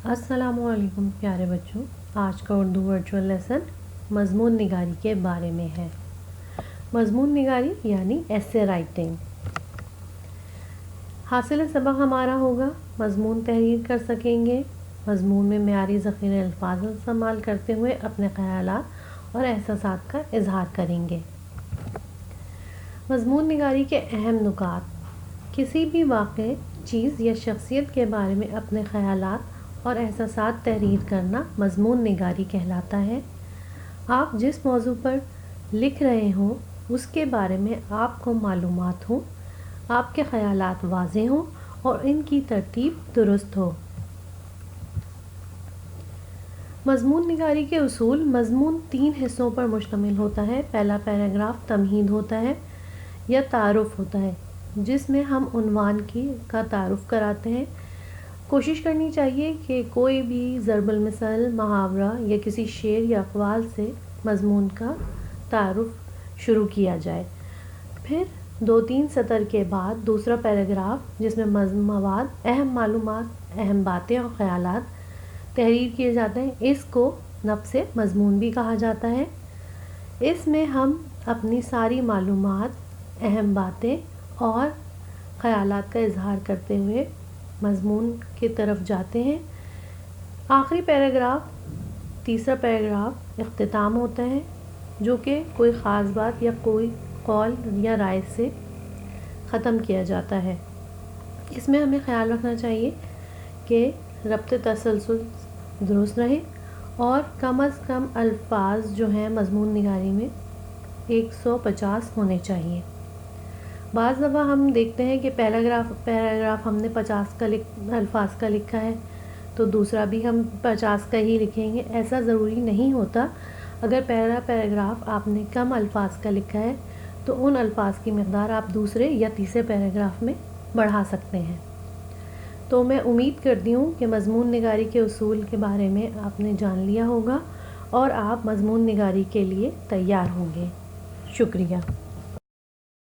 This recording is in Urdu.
السلام علیکم پیارے بچوں، آج کا اردو ورچوئل لیسن مضمون نگاری کے بارے میں ہے۔ مضمون نگاری یعنی ایسے رائٹنگ۔ حاصل سبق ہمارا ہوگا مضمون تحریر کر سکیں گے، مضمون میں معیاری ذخیرہ الفاظ استعمال کرتے ہوئے اپنے خیالات اور احساسات کا اظہار کریں گے۔ مضمون نگاری کے اہم نکات: کسی بھی واقعے، چیز یا شخصیت کے بارے میں اپنے خیالات اور احساسات تحریر کرنا مضمون نگاری کہلاتا ہے۔ آپ جس موضوع پر لکھ رہے ہوں اس کے بارے میں آپ کو معلومات ہوں، آپ کے خیالات واضح ہوں اور ان کی ترتیب درست ہو۔ مضمون نگاری کے اصول: مضمون 3 حصوں پر مشتمل ہوتا ہے۔ پہلا پیراگراف تمہید ہوتا ہے یا تعارف ہوتا ہے، جس میں ہم عنوان کا تعارف کراتے ہیں۔ کوشش کرنی چاہیے کہ کوئی بھی ضرب المثل، محاورہ یا کسی شعر یا اقوال سے مضمون کا تعارف شروع کیا جائے۔ پھر 2-3 سطر کے بعد دوسرا پیراگراف، جس میں مواد، اہم معلومات، اہم باتیں اور خیالات تحریر کیے جاتے ہیں۔ اس کو نفس مضمون بھی کہا جاتا ہے۔ اس میں ہم اپنی ساری معلومات، اہم باتیں اور خیالات کا اظہار کرتے ہوئے مضمون کی طرف جاتے ہیں۔ آخری پیراگراف، تیسرا پیراگراف اختتام ہوتا ہے، جو کہ کوئی خاص بات یا کوئی قول یا رائے سے ختم کیا جاتا ہے۔ اس میں ہمیں خیال رکھنا چاہیے کہ ربط تسلسل درست رہے اور کم از کم الفاظ جو ہیں مضمون نگاری میں 150 ہونے چاہیے۔ بعض دفعہ ہم دیکھتے ہیں کہ پیراگراف ہم نے 50 الفاظ کا لکھا ہے تو دوسرا بھی ہم 50 کا ہی لکھیں گے۔ ایسا ضروری نہیں ہوتا۔ اگر پہلا پیراگراف آپ نے کم الفاظ کا لکھا ہے تو ان الفاظ کی مقدار آپ دوسرے یا تیسرے پیراگراف میں بڑھا سکتے ہیں۔ تو میں امید کرتی ہوں کہ مضمون نگاری کے اصول کے بارے میں آپ نے جان لیا ہوگا اور آپ مضمون نگاری کے لیے تیار ہوں گے۔ شکریہ۔